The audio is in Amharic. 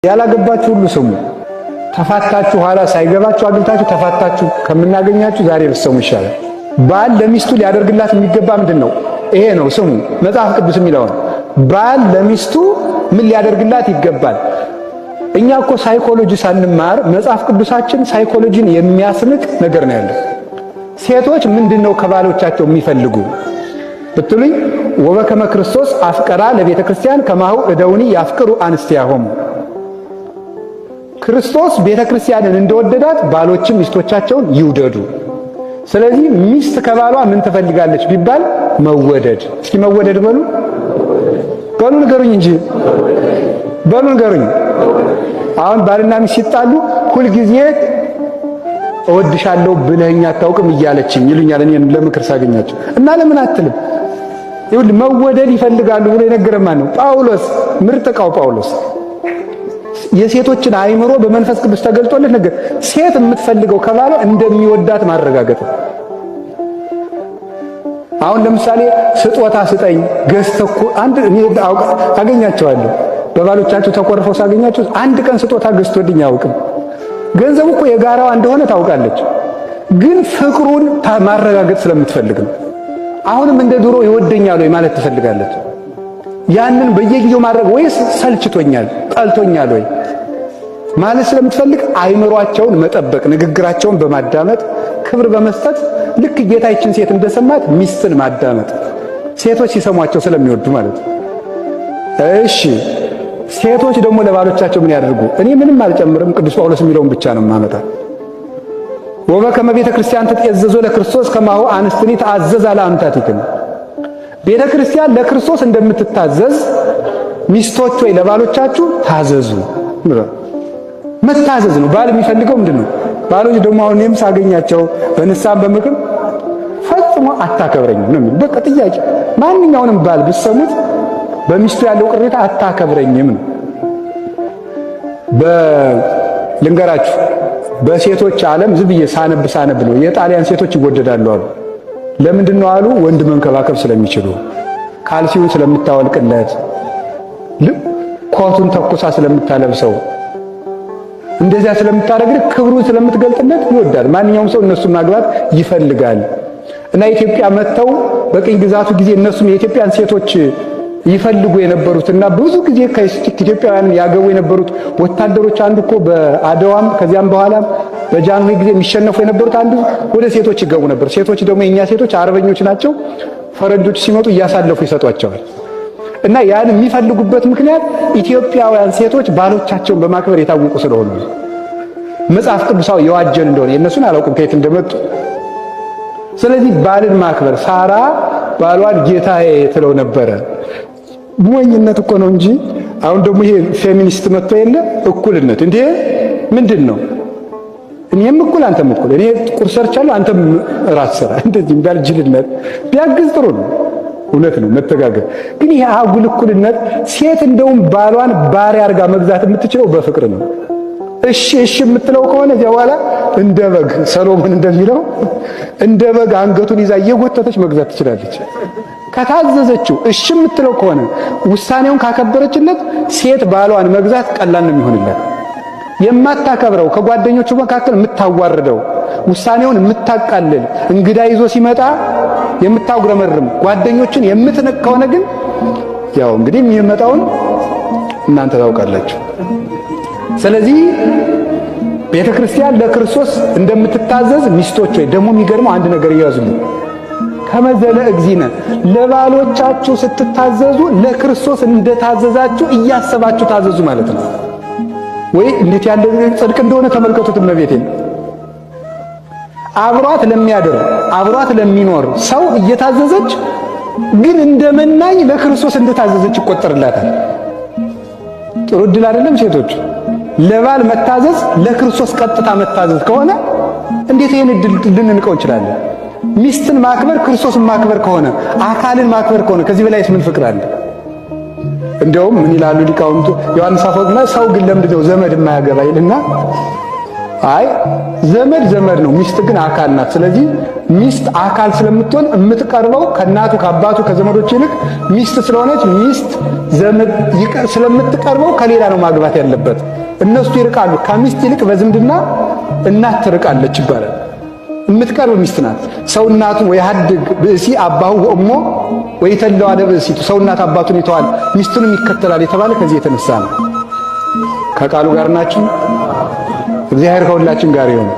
ያላገባችሁ ሁሉ ስሙ። ተፋታችሁ ኋላ ሳይገባችሁ አግብታችሁ ተፋታችሁ ከምናገኛችሁ ዛሬ ብትሰሙ ይሻላል። ባል ለሚስቱ ሊያደርግላት የሚገባ ምንድነው? ይሄ ነው ስሙ። መጽሐፍ ቅዱስ የሚለው ባል ለሚስቱ ምን ሊያደርግላት ይገባል? እኛ እኮ ሳይኮሎጂ ሳንማር መጽሐፍ ቅዱሳችን ሳይኮሎጂን የሚያስንቅ ነገር ነው ያለው። ሴቶች ምንድነው ከባሎቻቸው የሚፈልጉ ብትሉኝ፣ ወበከመ ክርስቶስ አፍቀራ ለቤተ ክርስቲያን ከማሁ እደውኒ ያፍቅሩ አንስቲያሆሙ። ክርስቶስ ቤተ ክርስቲያንን እንደወደዳት ባሎችም ሚስቶቻቸውን ይውደዱ። ስለዚህ ሚስት ከባሏ ምን ትፈልጋለች ቢባል መወደድ። እስኪ መወደድ በሉ ንገሩኝ እንጂ በሉ ንገሩኝ። አሁን ባልና ሚስት ሲጣሉ ሁልጊዜ እወድሻለሁ ብለኸኝ አታውቅም እያለችኝ ይሉኛል እኔን ለምክር ሳገኛቸው እና ለምን አትልም? ይሁን መወደድ ይፈልጋሉ ብሎ የነገረን ማን ነው? ጳውሎስ። ምርጥ ዕቃው ጳውሎስ የሴቶችን አእምሮ በመንፈስ ቅዱስ ተገልጦለት ነገር ሴት የምትፈልገው ከባሏ እንደሚወዳት ማረጋገጥ። አሁን ለምሳሌ ስጦታ ስጠኝ ገዝተኩ አንድ እኔ አገኛቸዋለሁ በባሎቻቸው ተቆርፈው ሳገኛቸው አንድ ቀን ስጦታ ገዝቶልኝ አያውቅም። ገንዘቡ እኮ የጋራዋ እንደሆነ ታውቃለች፣ ግን ፍቅሩን ማረጋገጥ ስለምትፈልግ ነው። አሁንም እንደ ድሮ ይወደኛል ወይ ማለት ትፈልጋለች። ያንን በየጊዜው ማድረግ ወይስ ሰልችቶኛል ጠልቶኛል ወይ ማለት ስለምትፈልግ አይምሯቸውን መጠበቅ፣ ንግግራቸውን በማዳመጥ ክብር በመስጠት ልክ ጌታችን ሴት እንደሰማት ሚስትን ማዳመጥ፣ ሴቶች ሲሰሟቸው ስለሚወዱ ማለት ነው። እሺ ሴቶች ደግሞ ለባሎቻቸው ምን ያደርጉ? እኔ ምንም አልጨምርም፣ ቅዱስ ጳውሎስ የሚለውን ብቻ ነው ማመጣ። ወበከመ ቤተ ክርስቲያን ትትዔዘዞ ለክርስቶስ ከማሁ አንስትኒ ተአዘዛ ለአምታቲክም። ቤተ ክርስቲያን ለክርስቶስ እንደምትታዘዝ ሚስቶች ወይ ለባሎቻችሁ ታዘዙ። መታዘዝ ነው ባል የሚፈልገው ምንድነው? ባሎች ደግሞ አሁን እኔም ሳገኛቸው በንስሐም በምክር ፈጽሞ አታከብረኝም ነው የሚል። በቃ ጥያቄ ማንኛውንም ባል ብትሰሙት በሚስቱ ያለው ቅሬታ አታከብረኝም ነው። ልንገራችሁ በሴቶች ዓለም ዝም ብዬ ሳነብ ነው የጣሊያን ሴቶች ይወደዳሉ አሉ። ለምንድን ነው አሉ? ወንድ መንከባከብ ስለሚችሉ፣ ካልሲውን ስለምታወልቅለት፣ ኮቱን ተኩሳ ስለምታለብሰው፣ እንደዚያ ስለምታረግልህ ክብሩን ስለምትገልጥለት ይወዳል። ማንኛውም ሰው እነሱን ማግባት ይፈልጋል። እና ኢትዮጵያ መጥተው በቅኝ ግዛቱ ጊዜ እነሱም የኢትዮጵያን ሴቶች ይፈልጉ የነበሩትና ብዙ ጊዜ ከኢትዮጵያውያን ያገቡ የነበሩት ወታደሮች አንዱ እኮ በአድዋም ከዚያም በኋላ በጃንሆይ ጊዜ የሚሸነፉ የነበሩት አንዱ ወደ ሴቶች ይገቡ ነበር። ሴቶች ደግሞ የኛ ሴቶች አርበኞች ናቸው። ፈረንጆች ሲመጡ እያሳለፉ ይሰጧቸዋል። እና ያን የሚፈልጉበት ምክንያት ኢትዮጵያውያን ሴቶች ባሎቻቸውን በማክበር የታወቁ ስለሆኑ መጽሐፍ ቅዱሳዊ የዋጀን እንደሆነ የእነሱን አላውቅም ከየት እንደመጡ። ስለዚህ ባልን ማክበር ሳራ ባሏን ጌታዬ ትለው ነበረ። ሞኝነት እኮ ነው እንጂ አሁን ደግሞ ይሄ ፌሚኒስት መጥቶ የለ እኩልነት እንዴ ምንድን ነው? እኔም እኩል አንተም እኩል፣ እኔ ቁርስ ሰርቻለሁ አንተም ራስ ሰራ። እንደዚህ እንዳልጅልነት ቢያግዝ ጥሩ ነው። እውነት ነው መተጋገር። ግን ይሄ አጉል እኩልነት ሴት እንደውም ባሏን ባሪያ አድርጋ መግዛት የምትችለው በፍቅር ነው። እሺ የምትለው ከሆነ እዚያ በኋላ እንደ በግ ሰሎሞን እንደሚለው እንደ በግ አንገቱን ይዛ እየጎተተች መግዛት ትችላለች። ከታዘዘችው እሺ የምትለው ከሆነ ውሳኔውን ካከበረችለት ሴት ባሏን መግዛት ቀላል ነው የሚሆንላት። የማታከብረው ከጓደኞቹ መካከል የምታዋርደው፣ ውሳኔውን የምታቃልል፣ እንግዳ ይዞ ሲመጣ የምታጉረመርም፣ ጓደኞችን የምትንቅ ከሆነ ግን ያው እንግዲህ የሚመጣውን እናንተ ታውቃላችሁ። ስለዚህ ቤተ ክርስቲያን ለክርስቶስ እንደምትታዘዝ ሚስቶች ወይ ደግሞ የሚገርመው አንድ ነገር ይያዙልኝ። ከመዘለ እግዚእነ ለባሎቻችሁ ስትታዘዙ ለክርስቶስ እንደታዘዛችሁ እያሰባችሁ ታዘዙ ማለት ነው። ወይ እንዴት ያለ ጽድቅ እንደሆነ ተመልከቱት። እመቤቴን አብሯት ለሚያድር አብሯት ለሚኖር ሰው እየታዘዘች ግን እንደመናኝ ለክርስቶስ እንደታዘዘች ይቆጠርላታል። ጥሩ ዕድል አይደለም ሴቶች? ለባል መታዘዝ ለክርስቶስ ቀጥታ መታዘዝ ከሆነ እንዴት ይሄን ዕድል ልንንቀው እንችላለን? ሚስትን ማክበር ክርስቶስን ማክበር ከሆነ አካልን ማክበር ከሆነ ከዚህ በላይስ ምን ፍቅር አለ? እንደውም ምን ይላሉ ሊቃውንቱ ዮሐንስ አፈወርቅ ሰው ግን ለምንድነው ዘመድ የማያገባ ይልና አይ ዘመድ ዘመድ ነው፣ ሚስት ግን አካል ናት። ስለዚህ ሚስት አካል ስለምትሆን የምትቀርበው ከእናቱ ከአባቱ ከዘመዶች ይልቅ ሚስት ስለሆነች ሚስት ዘመድ ስለምትቀርበው ከሌላ ነው ማግባት ያለበት። እነሱ ይርቃሉ። ከሚስት ይልቅ በዝምድና እናት ትርቃለች ይባላል። የምትቀርብ ሚስት ናት። ሰው እናቱን ወይ ሀድግ ብእሲ አባሁ ወእሞ ወይ ተለዋ ለብእሲቱ፣ ሰው እናት አባቱን ይተዋል ሚስቱንም ይከተላል የተባለ ከዚህ የተነሳ ነው። ከቃሉ ጋር ናችሁ። እግዚአብሔር ከሁላችን ጋር ይሁን።